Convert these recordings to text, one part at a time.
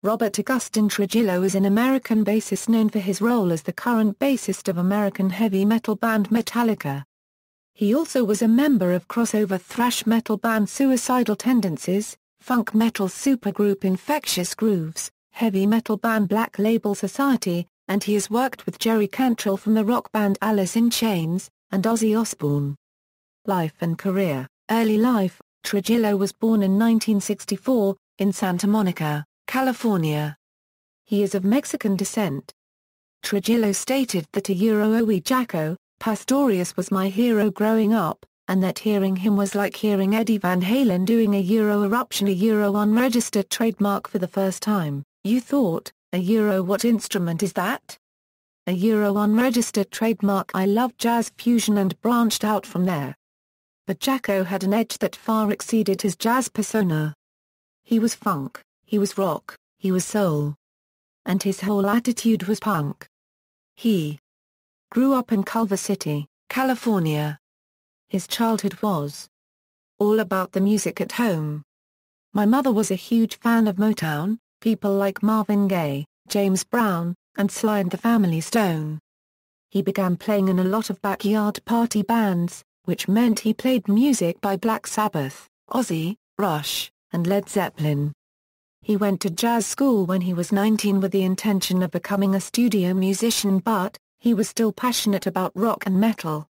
Robert Agustin Trujillo is an American bassist known for his role as the current bassist of American heavy metal band Metallica. He also was a member of crossover thrash metal band Suicidal Tendencies, funk metal supergroup Infectious Grooves, heavy metal band Black Label Society, and he has worked with Jerry Cantrell from the rock band Alice in Chains, and Ozzy Osbourne. Life and career. Early life. Trujillo was born in 1964, in Santa Monica, California. He is of Mexican descent. Trujillo stated that "Oye Jacko, Pastorius was my hero growing up, and that hearing him was like hearing Eddie Van Halen doing a eruption, unregistered trademark for the first time. You thought, what instrument is that? A unregistered trademark. I loved jazz fusion and branched out from there. But Jacko had an edge that far exceeded his jazz persona. He was funk, he was rock, he was soul. And his whole attitude was punk. He grew up in Culver City, California. His childhood was all about the music at home. My mother was a huge fan of Motown, people like Marvin Gaye, James Brown, and Sly and the Family Stone. He began playing in a lot of backyard party bands, which meant he played music by Black Sabbath, Ozzy, Rush, and Led Zeppelin. He went to jazz school when he was 19 with the intention of becoming a studio musician, but he was still passionate about rock and metal.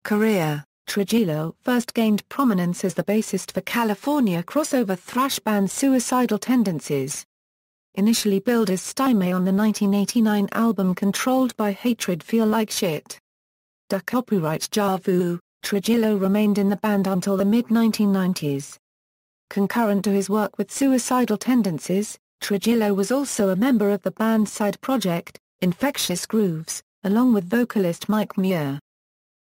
Career. Trujillo first gained prominence as the bassist for California crossover thrash band Suicidal Tendencies. Initially billed as Stymie on the 1989 album Controlled by Hatred Feel Like Shit. Copyright Javu, Trujillo remained in the band until the mid-1990s. Concurrent to his work with Suicidal Tendencies, Trujillo was also a member of the band's side project, Infectious Grooves, along with vocalist Mike Muir.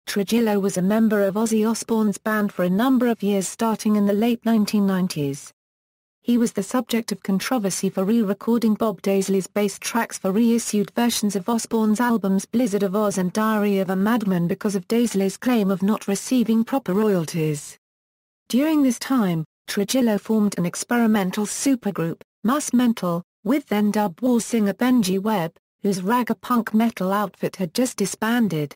Trujillo was a member of Ozzy Osbourne's band for a number of years starting in the late 1990s. He was the subject of controversy for re-recording Bob Daisley's bass tracks for reissued versions of Osbourne's albums Blizzard of Oz and Diary of a Madman because of Daisley's claim of not receiving proper royalties. During this time, Trujillo formed an experimental supergroup, Mus Mental, with then-dub war singer Benji Webb, whose ragga punk metal outfit had just disbanded.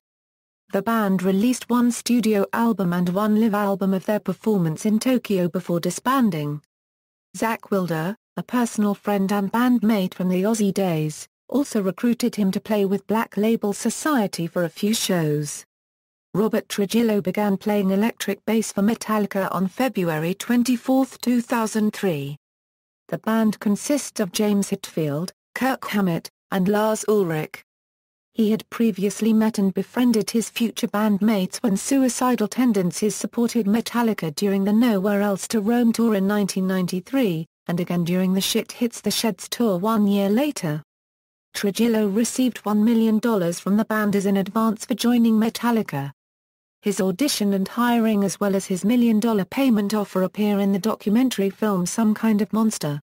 The band released one studio album and one live album of their performance in Tokyo before disbanding. Zakk Wylde, a personal friend and bandmate from the Ozzy days, also recruited him to play with Black Label Society for a few shows. Robert Trujillo began playing electric bass for Metallica on February 24, 2003. The band consists of James Hetfield, Kirk Hammett, and Lars Ulrich. He had previously met and befriended his future bandmates when Suicidal Tendencies supported Metallica during the Nowhere Else to Roam tour in 1993, and again during the Shit Hits the Sheds tour 1 year later. Trujillo received $1 million from the band as an advance for joining Metallica. His audition and hiring as well as his $1 million payment offer appear in the documentary film Some Kind of Monster.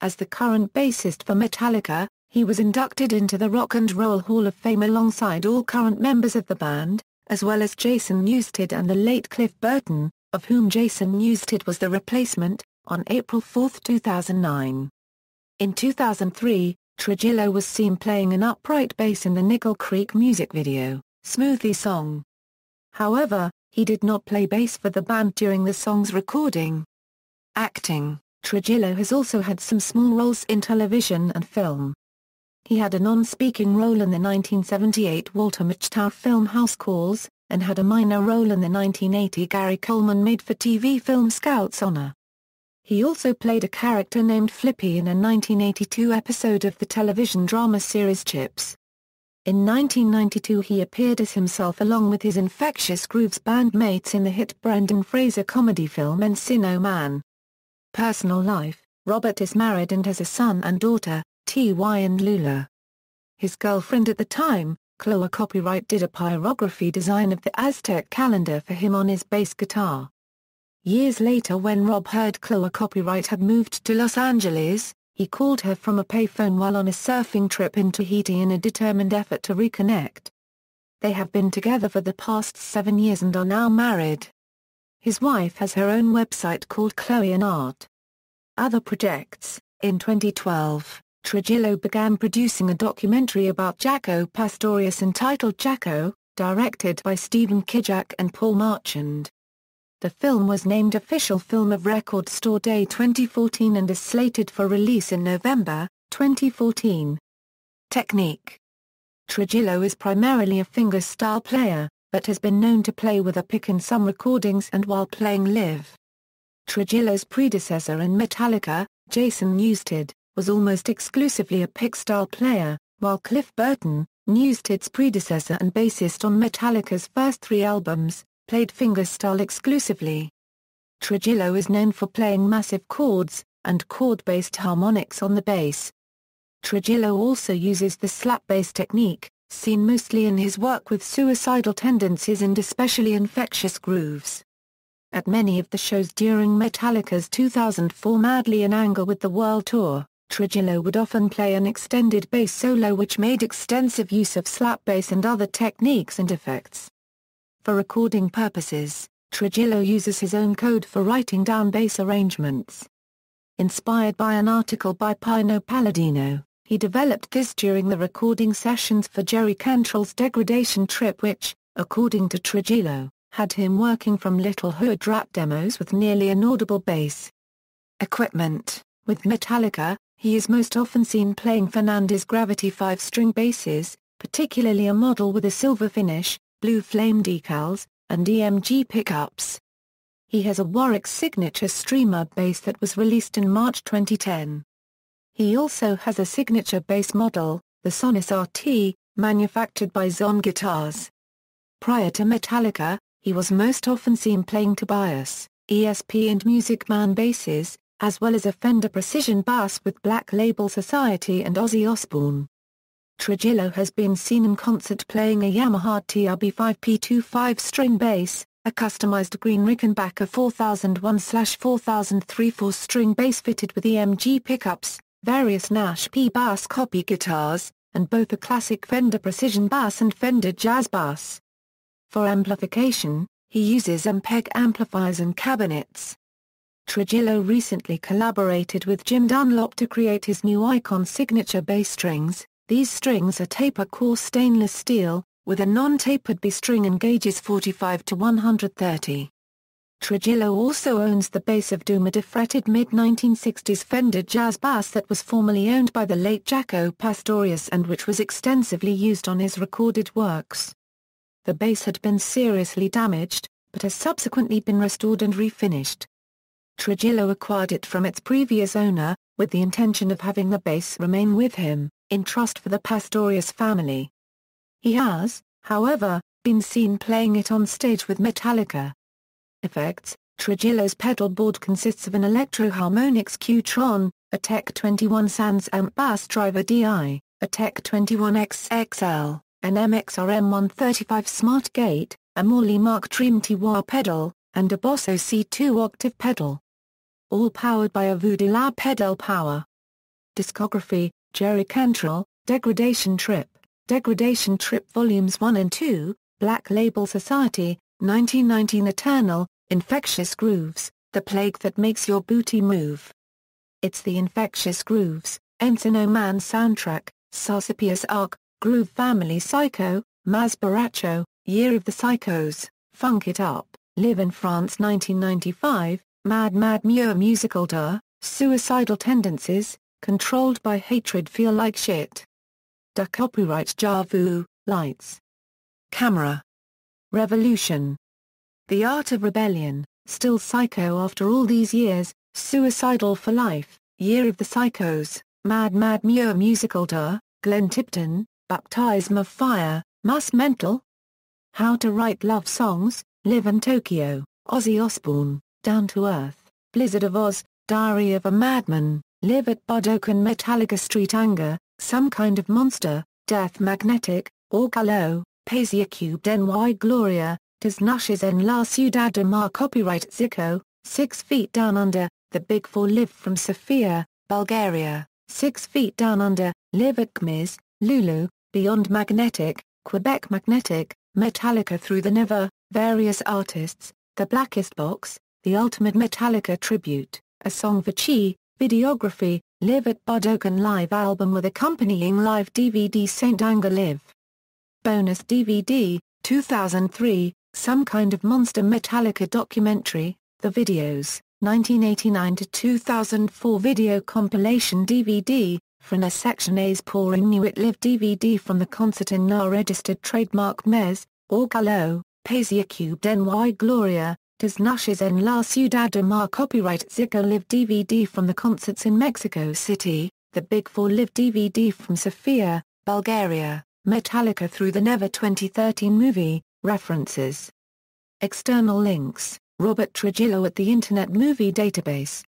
As the current bassist for Metallica, he was inducted into the Rock and Roll Hall of Fame alongside all current members of the band, as well as Jason Newsted and the late Cliff Burton, of whom Jason Newsted was the replacement, on April 4, 2009. In 2003, Trujillo was seen playing an upright bass in the Nickel Creek music video, Smoothie Song. However, he did not play bass for the band during the song's recording. Acting. Trujillo has also had some small roles in television and film. He had a non-speaking role in the 1978 Walter Matthau film House Calls, and had a minor role in the 1980 Gary Coleman made-for-TV film Scout's Honor. He also played a character named Flippy in a 1982 episode of the television drama series Chips. In 1992 he appeared as himself along with his Infectious Grooves bandmates in the hit Brendan Fraser comedy film Encino Man. Personal life. Robert is married and has a son and daughter, Ty and Lula. His girlfriend at the time, Chloe Copyright, did a pyrography design of the Aztec calendar for him on his bass guitar. Years later, when Rob heard Chloe Copyright had moved to Los Angeles, he called her from a payphone while on a surfing trip in Tahiti in a determined effort to reconnect. They have been together for the past 7 years and are now married. His wife has her own website called Chloe and Art. Other projects. In 2012, Trujillo began producing a documentary about Jaco Pastorius entitled Jaco, directed by Stephen Kijak and Paul Marchand. The film was named Official Film of Record Store Day 2014 and is slated for release in November 2014. Technique. Trujillo is primarily a fingerstyle player, but has been known to play with a pick in some recordings and while playing live. Trujillo's predecessor in Metallica, Jason Newsted, was almost exclusively a pick-style player, while Cliff Burton, Newsted's predecessor and bassist on Metallica's first 3 albums, played fingerstyle exclusively. Trujillo is known for playing massive chords, and chord-based harmonics on the bass. Trujillo also uses the slap bass technique, seen mostly in his work with Suicidal Tendencies and especially Infectious Grooves. At many of the shows during Metallica's 2004 Madly in Anger with the World Tour, Trujillo would often play an extended bass solo which made extensive use of slap bass and other techniques and effects. For recording purposes, Trujillo uses his own code for writing down bass arrangements. Inspired by an article by Pino Palladino, he developed this during the recording sessions for Jerry Cantrell's Degradation Trip which, according to Trujillo, had him working from Little Hood Rat demos with nearly inaudible bass. Equipment. With Metallica, he is most often seen playing Fernandez Gravity 5-string basses, particularly a model with a silver finish, blue flame decals, and EMG pickups. He has a Warwick signature streamer bass that was released in March 2010. He also has a signature bass model, the Sonis RT, manufactured by Zon Guitars. Prior to Metallica, he was most often seen playing Tobias, ESP and Music Man basses, as well as a Fender Precision bass with Black Label Society and Ozzy Osbourne. Trujillo has been seen in concert playing a Yamaha TRB-5P2 5-string bass, a customized green Rickenbacker 4001/4003 4-string bass fitted with EMG pickups, various Nash P bass copy guitars, and both a classic Fender Precision bass and Fender Jazz bass. For amplification, he uses MPEG amplifiers and cabinets. Trujillo recently collaborated with Jim Dunlop to create his new Icon signature bass strings. These strings are taper-core stainless steel, with a non-tapered B string and gauges 45 to 130. Trujillo also owns the bass of Doom, a defretted mid-1960s Fender Jazz bass that was formerly owned by the late Jaco Pastorius and which was extensively used on his recorded works. The bass had been seriously damaged, but has subsequently been restored and refinished. Trujillo acquired it from its previous owner, with the intention of having the bass remain with him, in trust for the Pastorius family. He has, however, been seen playing it on stage with Metallica. Effects. Trujillo's pedal board consists of an Electro-Harmonix Qtron, a Tech 21 Sans Amp Bass Driver DI, a Tech 21X XL, an MXR M135 Smart Gate, a Morley Mark Dream T-Wah pedal, and a Bosso C2 octave pedal. All powered by a Voodoo Lab pedal power. Discography. Jerry Cantrell, Degradation Trip, Degradation Trip Volumes 1 and 2, Black Label Society, 1919 Eternal, Infectious Grooves, The Plague That Makes Your Booty Move. It's the Infectious Grooves, Encino Man soundtrack, Sarsapius Arc, Groove Family Psycho, Maz Baracho, Year of the Psychos, Funk It Up, Live in France 1995, Mad Mad Mure Musical Tour, Suicidal Tendencies, Controlled by Hatred Feel Like Shit. Copyright Javu, Lights. Camera. Revolution. The Art of Rebellion, Still Psycho After All These Years, Suicidal for Life, Year of the Psychos, Mad Mad Mure Musical Tour, Glenn Tipton, Baptism of Fire, Mus Mental. How to Write Love Songs, Live in Tokyo, Ozzy Osbourne, Down to Earth, Blizzard of Oz, Diary of a Madman, Live at Budokan Metallica Street Anger, Some Kind of Monster, Death Magnetic, Orgalo, Paisia Cubed NY Gloria, Des Nushes en la Ciudad de Mar. Copyright Zico, 6 Feet Down Under, The Big Four. Live from Sofia, Bulgaria, 6 Feet Down Under, Live at Gmiz, Lulu, Beyond Magnetic, Quebec Magnetic, Metallica Through the Never, various artists, The Blackest Box, The Ultimate Metallica Tribute, A Song for Chi, Videography, Live at Budokan live album with accompanying live DVD Saint Anger Live. Bonus DVD, 2003, Some Kind of Monster Metallica documentary, The Videos, 1989 to 2004 video compilation DVD, Frana Section A's Pouring New It Live DVD from the concert in Na registered trademark Mes, Orgalo, Paisia Cubed NY Gloria, Dos Nushes en la Ciudad de Mar copyright Zico Live DVD from the concerts in Mexico City, The Big Four Live DVD from Sofia, Bulgaria, Metallica Through the Never 2013 movie, references. External links, Robert Trujillo at the Internet Movie Database.